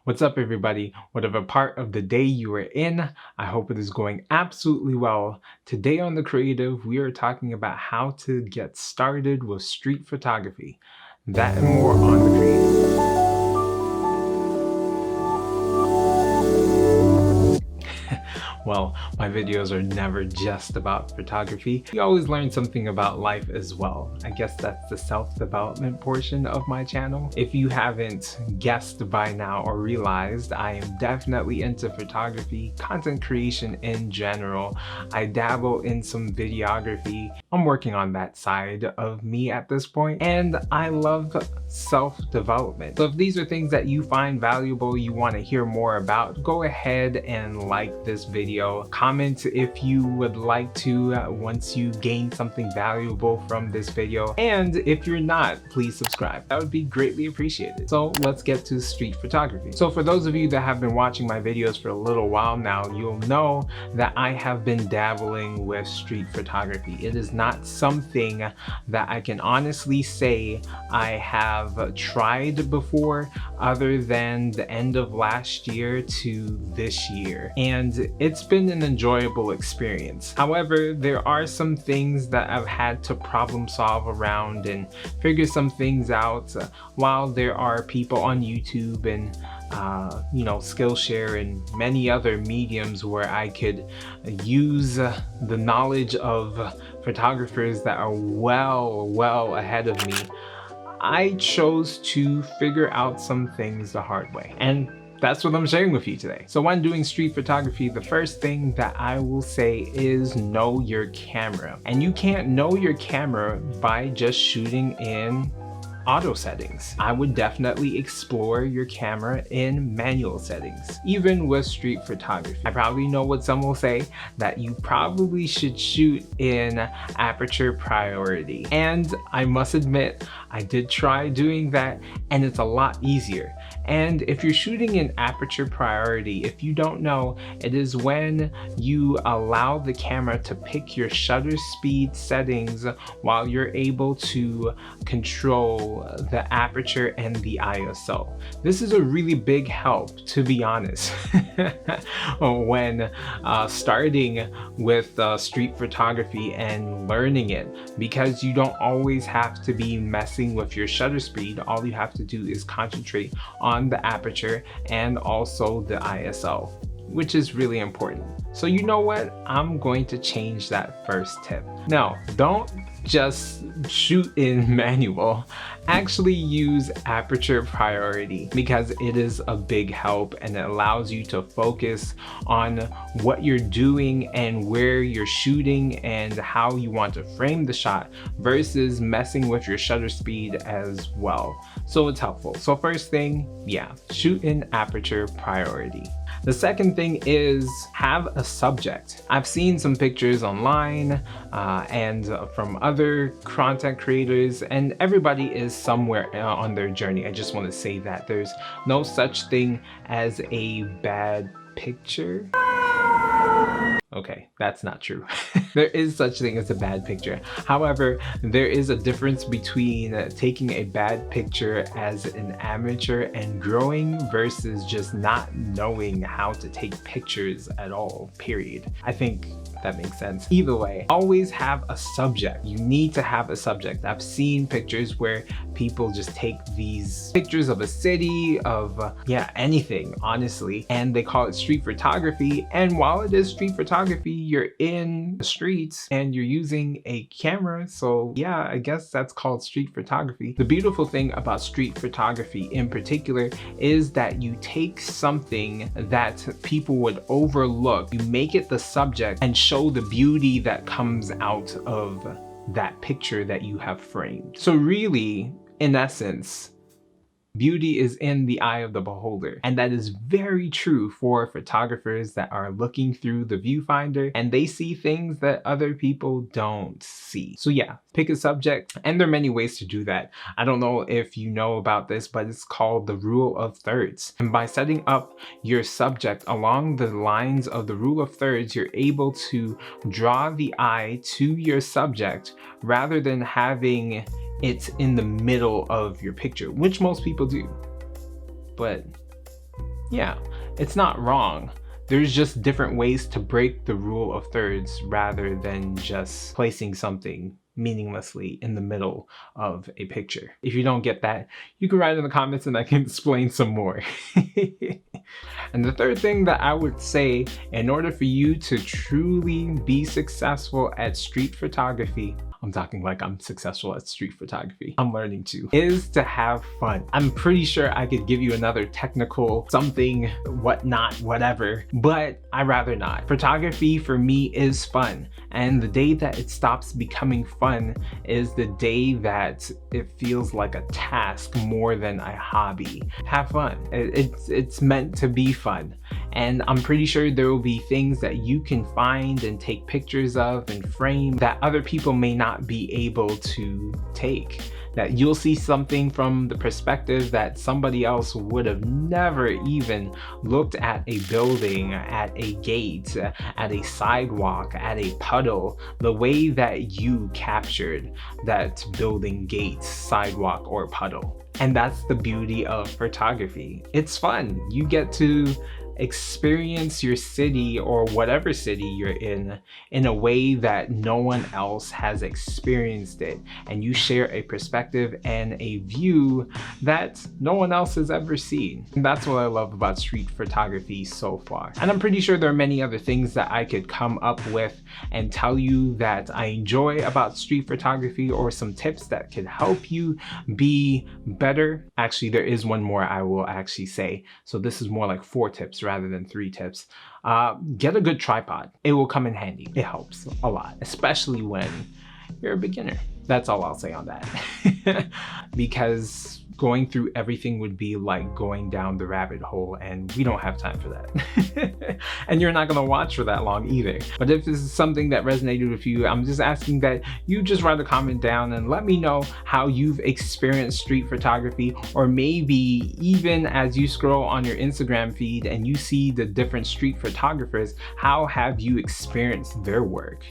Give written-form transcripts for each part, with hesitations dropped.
What's up, everybody? Whatever part of the day you are in, I hope it is going absolutely well. Today on The Creative, we are talking about how to get started with street photography. That and more on The Creative. Well, my videos are never just about photography. You always learn something about life as well. I guess that's the self-development portion of my channel. If you haven't guessed by now or realized, I am definitely into photography, content creation in general. I dabble in some videography. I'm working on that side of me at this point, and I love self-development. So if these are things that you find valuable, you want to hear more about, go ahead and like this video. Comment if you would like to once you gain something valuable from this video. And if you're not, please subscribe. That would be greatly appreciated. So let's get to street photography. So for those of you that have been watching my videos for a little while now, you'll know that I have been dabbling with street photography. It is not something that I can honestly say I have tried before, other than the end of last year to this year. And it's been an enjoyable experience. However, there are some things that I've had to problem solve around and figure some things out, while there are people on YouTube and Skillshare and many other mediums where I could use the knowledge of photographers that are well ahead of me. I chose to figure out some things the hard way, and that's what I'm sharing with you today. So when doing street photography, the first thing that I will say is know your camera. And you can't know your camera by just shooting in auto settings. I would definitely explore your camera in manual settings, even with street photography. I probably know what some will say, that you probably should shoot in aperture priority. And I must admit, I did try doing that, and it's a lot easier. And if you're shooting in aperture priority, if you don't know, it is when you allow the camera to pick your shutter speed settings while you're able to control the aperture and the ISO. This is a really big help, to be honest, when starting with street photography and learning it, because you don't always have to be messing with your shutter speed. All you have to do is concentrate on the aperture and also the ISO, which is really important. So you know what? I'm going to change that first tip. No, don't just shoot in manual. Actually use aperture priority, because it is a big help and it allows you to focus on what you're doing and where you're shooting and how you want to frame the shot versus messing with your shutter speed as well. So it's helpful. So first thing, yeah, shoot in aperture priority. The second thing is have a subject. I've seen some pictures online and from other content creators, and everybody is somewhere on their journey. I just want to say that there's no such thing as a bad picture. Okay, that's not true. There is such thing as a bad picture. However, there is a difference between taking a bad picture as an amateur and growing versus just not knowing how to take pictures at all, period. I think that makes sense. Either way, always have a subject. You need to have a subject. I've seen pictures where people just take these pictures of a city, of anything, honestly, and they call it street photography. And while it is street photography, you're in the streets and you're using a camera. So yeah, I guess that's called street photography. The beautiful thing about street photography in particular is that you take something that people would overlook, you make it the subject and show the beauty that comes out of that picture that you have framed. So really, in essence, beauty is in the eye of the beholder. And that is very true for photographers that are looking through the viewfinder and they see things that other people don't see. So yeah, pick a subject, and there are many ways to do that. I don't know if you know about this, but it's called the rule of thirds. And by setting up your subject along the lines of the rule of thirds, you're able to draw the eye to your subject rather than having it's in the middle of your picture, which most people do. But Yeah, it's not wrong. There's just different ways to break the rule of thirds rather than just placing something meaninglessly in the middle of a picture. If you don't get that, you can write in the comments and I can explain some more. And the third thing that I would say, in order for you to truly be successful at street photography, I'm talking like I'm successful at street photography, I'm learning to, is to have fun. I'm pretty sure I could give you another technical something, whatnot, whatever, but I'd rather not. Photography for me is fun. And the day that it stops becoming fun is the day that it feels like a task more than a hobby. Have fun. It's meant to be fun. And I'm pretty sure there will be things that you can find and take pictures of and frame that other people may not be able to take. That you'll see something from the perspective that somebody else would have never even looked at a building, at a gate, at a sidewalk, at a puddle, the way that you captured that building, gate, sidewalk, or puddle. And that's the beauty of photography. It's fun. You get to experience your city or whatever city you're in a way that no one else has experienced it, and you share a perspective and a view that no one else has ever seen. And that's what I love about street photography so far. And I'm pretty sure there are many other things that I could come up with and tell you that I enjoy about street photography, or some tips that could help you be better. Actually, there is one more I will actually say. So this is more like 4 tips rather than 3 tips. Get a good tripod. It will come in handy. It helps a lot, especially when you're a beginner. That's all I'll say on that. Because going through everything would be like going down the rabbit hole, and we don't have time for that. And you're not gonna watch for that long either. But if this is something that resonated with you, I'm just asking that you just write a comment down and let me know how you've experienced street photography, or maybe even as you scroll on your Instagram feed and you see the different street photographers, how have you experienced their work?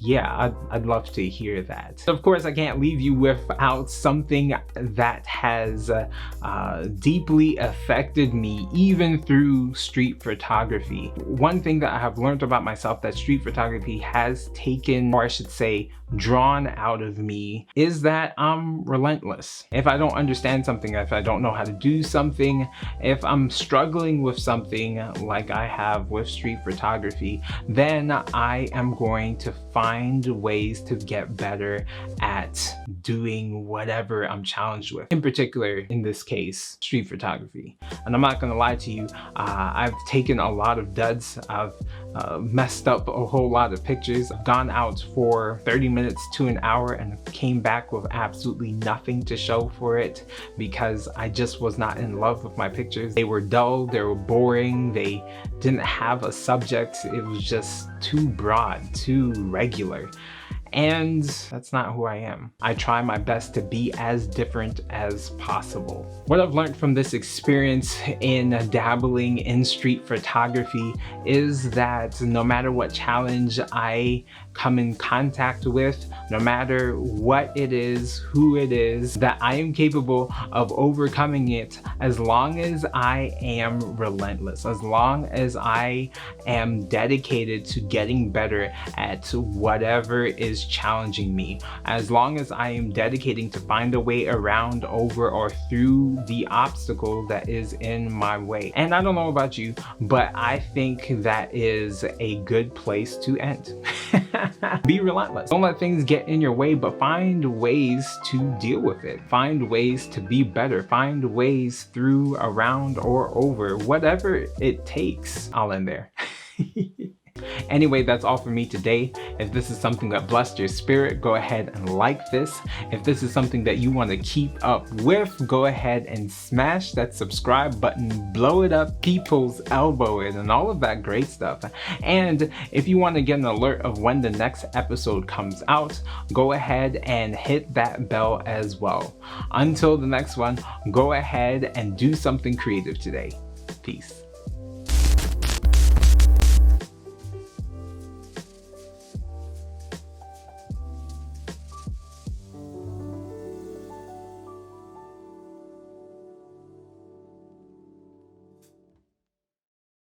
Yeah, I'd love to hear that. Of course, I can't leave you without something that has deeply affected me even through street photography. One thing that I have learned about myself that street photography has taken, or I should say drawn out of me, is that I'm relentless. If I don't understand something, if I don't know how to do something, if I'm struggling with something like I have with street photography, then I am going to find ways to get better at doing whatever I'm challenged with. In particular, in this case, street photography. And I'm not gonna lie to you, I've taken a lot of duds. I've messed up a whole lot of pictures. I've gone out for 30 minutes to an hour and came back with absolutely nothing to show for it, because I just was not in love with my pictures. They were dull, they were boring, they didn't have a subject. It was just too broad, too regular. And that's not who I am. I try my best to be as different as possible. What I've learned from this experience in dabbling in street photography is that no matter what challenge I come in contact with, no matter what it is, who it is, that I am capable of overcoming it as long as I am relentless, as long as I am dedicated to getting better at whatever is challenging me, as long as I am dedicating to find a way around, over, or through the obstacle that is in my way. And I don't know about you, but I think that is a good place to end. Be relentless. Don't let things get in your way, but find ways to deal with it. Find ways to be better. Find ways through, around, or over. Whatever it takes. I'll end there. Anyway, that's all for me today. If this is something that blessed your spirit, go ahead and like this. If this is something that you want to keep up with, go ahead and smash that subscribe button, blow it up, people's elbow it, and all of that great stuff. And if you want to get an alert of when the next episode comes out, go ahead and hit that bell as well. Until the next one, go ahead and do something creative today. Peace.